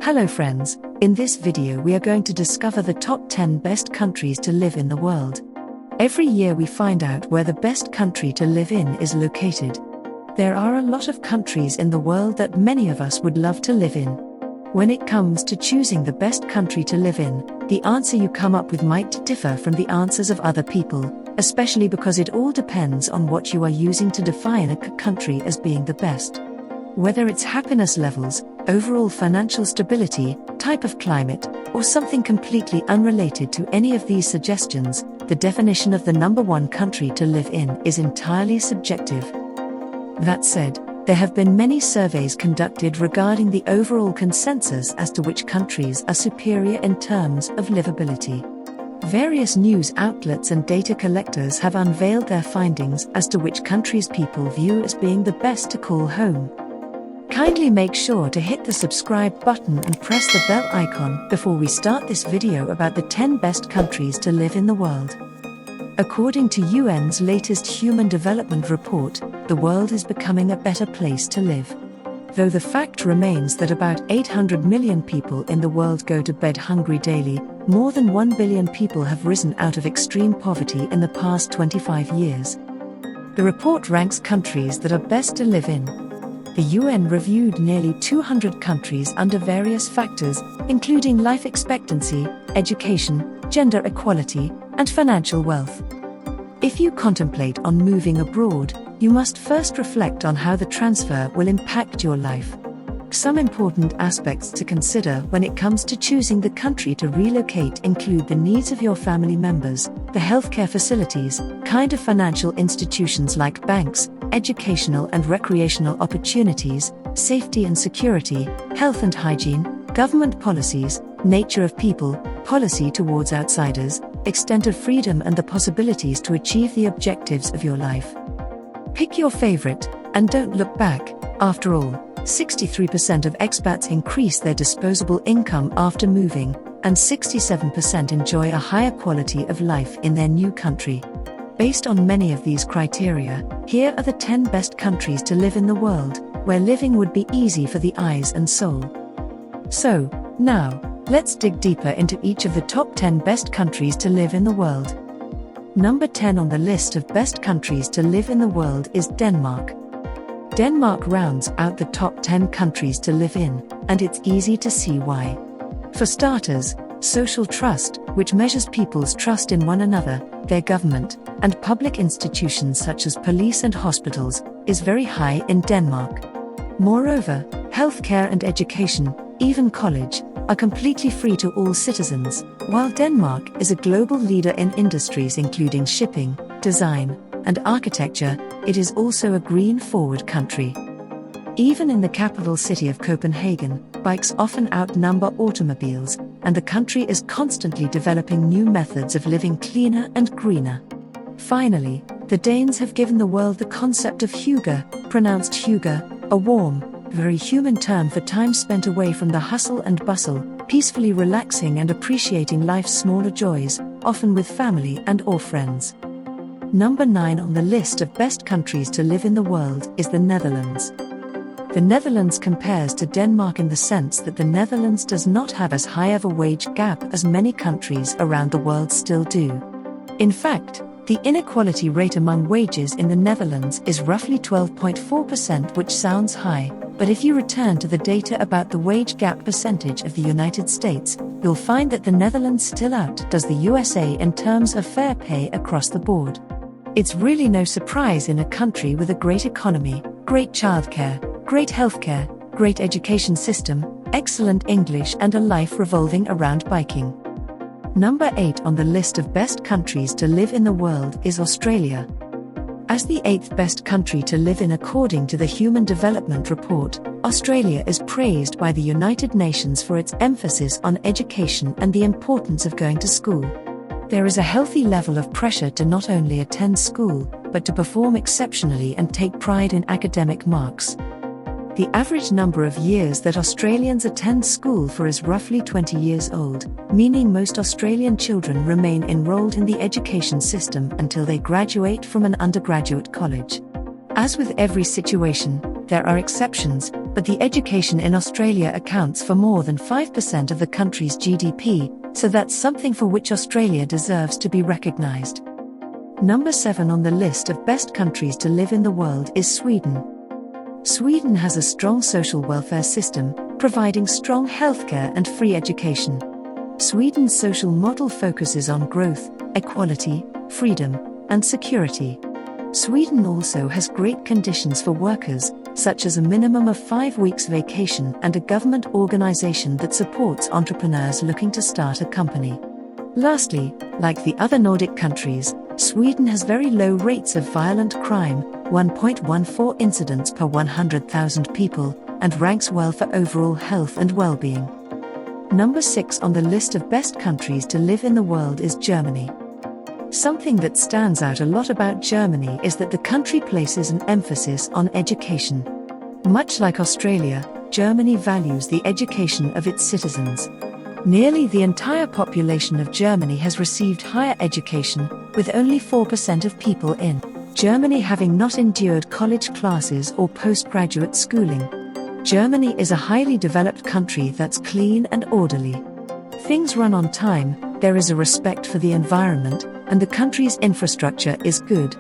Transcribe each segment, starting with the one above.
Hello friends, in this video we are going to discover the top 10 best countries to live in the world. Every year we find out where the best country to live in is located. There are a lot of countries in the world that many of us would love to live in. When it comes to choosing the best country to live in, the answer you come up with might differ from the answers of other people, especially because it all depends on what you are using to define a country as being the best. Whether it's happiness levels, overall financial stability, type of climate, or something completely unrelated to any of these suggestions, the definition of the number one country to live in is entirely subjective. That said, there have been many surveys conducted regarding the overall consensus as to which countries are superior in terms of livability. Various news outlets and data collectors have unveiled their findings as to which countries people view as being the best to call home. Kindly make sure to hit the subscribe button and press the bell icon before we start this video about the 10 best countries to live in the world. According to UN's latest Human Development Report, the world is becoming a better place to live. Though the fact remains that about 800 million people in the world go to bed hungry daily, more than 1 billion people have risen out of extreme poverty in the past 25 years. The report ranks countries that are best to live in. The UN reviewed nearly 200 countries under various factors, including life expectancy, education, gender equality, and financial wealth. If you contemplate on moving abroad, you must first reflect on how the transfer will impact your life. Some important aspects to consider when it comes to choosing the country to relocate include the needs of your family members, the healthcare facilities, kind of financial institutions like banks, educational and recreational opportunities, safety and security, health and hygiene, government policies, nature of people, policy towards outsiders, extent of freedom and the possibilities to achieve the objectives of your life. Pick your favorite, and don't look back. After all, 63% of expats increase their disposable income after moving, and 67% enjoy a higher quality of life in their new country. Based on many of these criteria, here are the 10 best countries to live in the world, where living would be easy for the eyes and soul. So, now, let's dig deeper into each of the top 10 best countries to live in the world. Number 10 on the list of best countries to live in the world is Denmark. Denmark rounds out the top 10 countries to live in, and it's easy to see why. For starters, social trust, which measures people's trust in one another, their government, and public institutions such as police and hospitals, is very high in Denmark. Moreover, healthcare and education, even college, are completely free to all citizens, while Denmark is a global leader in industries including shipping, design, and architecture. It is also a green-forward country. Even in the capital city of Copenhagen, bikes often outnumber automobiles, and the country is constantly developing new methods of living cleaner and greener. Finally, the Danes have given the world the concept of hygge, pronounced hygge, a warm, very human term for time spent away from the hustle and bustle, peacefully relaxing and appreciating life's smaller joys, often with family and/or friends. Number 9 on the list of best countries to live in the world is the Netherlands. The Netherlands compares to Denmark in the sense that the Netherlands does not have as high of a wage gap as many countries around the world still do. In fact, the inequality rate among wages in the Netherlands is roughly 12.4%, which sounds high, but if you return to the data about the wage gap percentage of the United States, you'll find that the Netherlands still outdoes the USA in terms of fair pay across the board. It's really no surprise in a country with a great economy, great childcare, great healthcare, great education system, excellent English and a life revolving around biking. Number 8 on the list of best countries to live in the world is Australia. As the 8th best country to live in according to the Human Development Report, Australia is praised by the United Nations for its emphasis on education and the importance of going to school. There is a healthy level of pressure to not only attend school, but to perform exceptionally and take pride in academic marks. The average number of years that Australians attend school for is roughly 20 years old, meaning most Australian children remain enrolled in the education system until they graduate from an undergraduate college. As with every situation, there are exceptions, but the education in Australia accounts for more than 5% of the country's GDP, so that's something for which Australia deserves to be recognised. Number 7 on the list of best countries to live in the world is Sweden. Sweden has a strong social welfare system, providing strong healthcare and free education. Sweden's social model focuses on growth, equality, freedom, and security. Sweden also has great conditions for workers, such as a minimum of 5 weeks vacation and a government organization that supports entrepreneurs looking to start a company. Lastly, like the other Nordic countries, Sweden has very low rates of violent crime, 1.14 incidents per 100,000 people, and ranks well for overall health and well-being. Number 6 on the list of best countries to live in the world is Germany. Something that stands out a lot about Germany is that the country places an emphasis on education. Much like Australia, Germany values the education of its citizens. Nearly the entire population of Germany has received higher education, with only 4% of people in Germany having not endured college classes or postgraduate schooling. Germany is a highly developed country that's clean and orderly. Things run on time, there is a respect for the environment, and the country's infrastructure is good.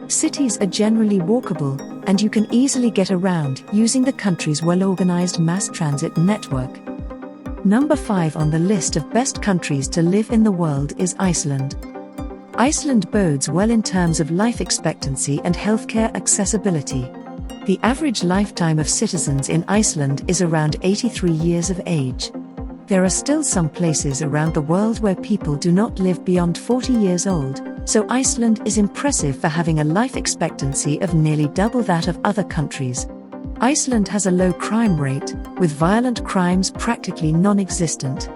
Cities are generally walkable, and you can easily get around using the country's well-organized mass transit network. Number 5 on the list of best countries to live in the world is Iceland. Iceland bodes well in terms of life expectancy and healthcare accessibility. The average lifetime of citizens in Iceland is around 83 years of age. There are still some places around the world where people do not live beyond 40 years old, so Iceland is impressive for having a life expectancy of nearly double that of other countries. Iceland has a low crime rate, with violent crimes practically non-existent.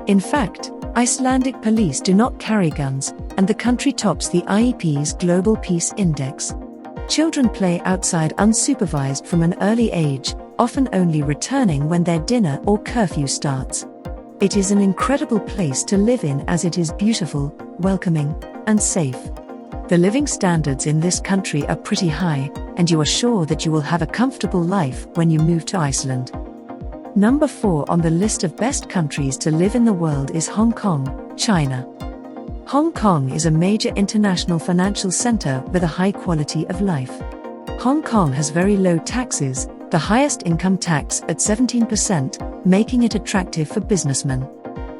In fact, Icelandic police do not carry guns, and the country tops the IEP's Global Peace Index. Children play outside unsupervised from an early age, often only returning when their dinner or curfew starts. It is an incredible place to live in as it is beautiful, welcoming, and safe. The living standards in this country are pretty high, and you are sure that you will have a comfortable life when you move to Iceland. Number 4 on the list of best countries to live in the world is Hong Kong, China. Hong Kong is a major international financial center with a high quality of life. Hong Kong has very low taxes, the highest income tax at 17%, making it attractive for businessmen.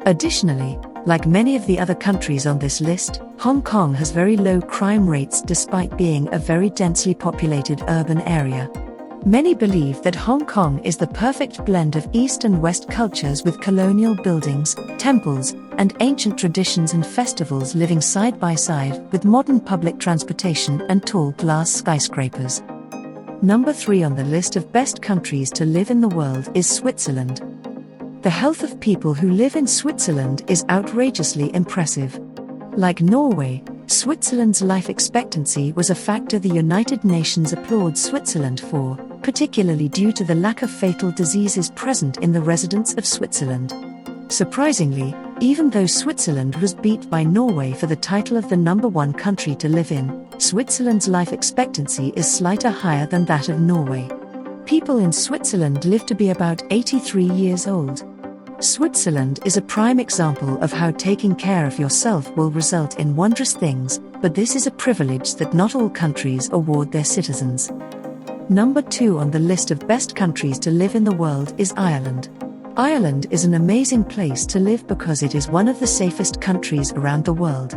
Additionally, like many of the other countries on this list, Hong Kong has very low crime rates despite being a very densely populated urban area. Many believe that Hong Kong is the perfect blend of East and West cultures with colonial buildings, temples, and ancient traditions and festivals living side by side with modern public transportation and tall glass skyscrapers. Number 3 on the list of best countries to live in the world is Switzerland. The health of people who live in Switzerland is outrageously impressive. Like Norway, Switzerland's life expectancy was a factor the United Nations applauds Switzerland for, particularly due to the lack of fatal diseases present in the residents of Switzerland. Surprisingly, even though Switzerland was beat by Norway for the title of the number 1 country to live in, Switzerland's life expectancy is slightly higher than that of Norway. People in Switzerland live to be about 83 years old. Switzerland is a prime example of how taking care of yourself will result in wondrous things, but this is a privilege that not all countries award their citizens. Number 2 on the list of best countries to live in the world is Ireland. Ireland is an amazing place to live because it is one of the safest countries around the world.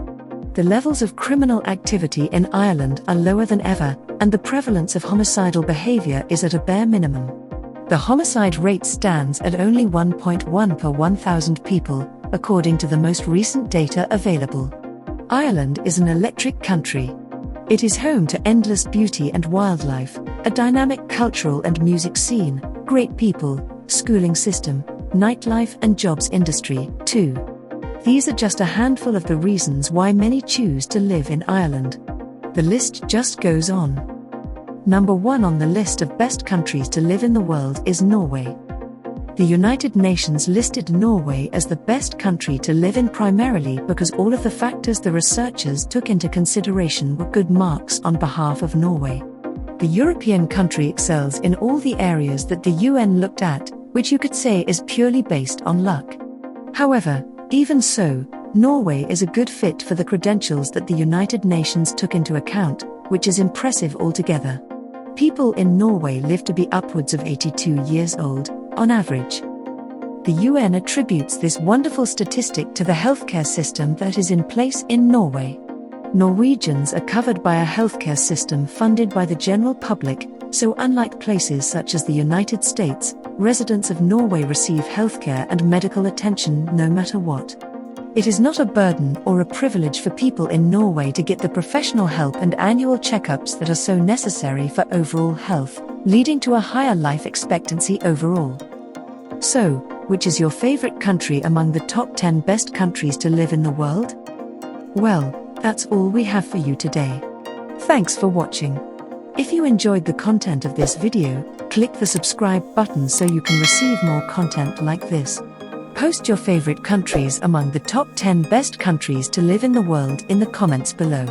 The levels of criminal activity in Ireland are lower than ever, and the prevalence of homicidal behavior is at a bare minimum. The homicide rate stands at only 1.1 per 1,000 people, according to the most recent data available. Ireland is an electric country. It is home to endless beauty and wildlife, a dynamic cultural and music scene, great people, schooling system, nightlife and jobs industry, too. These are just a handful of the reasons why many choose to live in Ireland. The list just goes on. Number 1 on the list of best countries to live in the world is Norway. The United Nations listed Norway as the best country to live in primarily because all of the factors the researchers took into consideration were good marks on behalf of Norway. The European country excels in all the areas that the UN looked at, which you could say is purely based on luck. However, even so, Norway is a good fit for the credentials that the United Nations took into account, which is impressive altogether. People in Norway live to be upwards of 82 years old, on average. The UN attributes this wonderful statistic to the healthcare system that is in place in Norway. Norwegians are covered by a healthcare system funded by the general public, so unlike places such as the United States, residents of Norway receive healthcare and medical attention no matter what. It is not a burden or a privilege for people in Norway to get the professional help and annual checkups that are so necessary for overall health, leading to a higher life expectancy overall. So, which is your favorite country among the top 10 best countries to live in the world? Well, that's all we have for you today. Thanks for watching. If you enjoyed the content of this video, click the subscribe button so you can receive more content like this. Post your favorite countries among the top 10 best countries to live in the world in the comments below.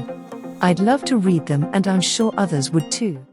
I'd love to read them and I'm sure others would too.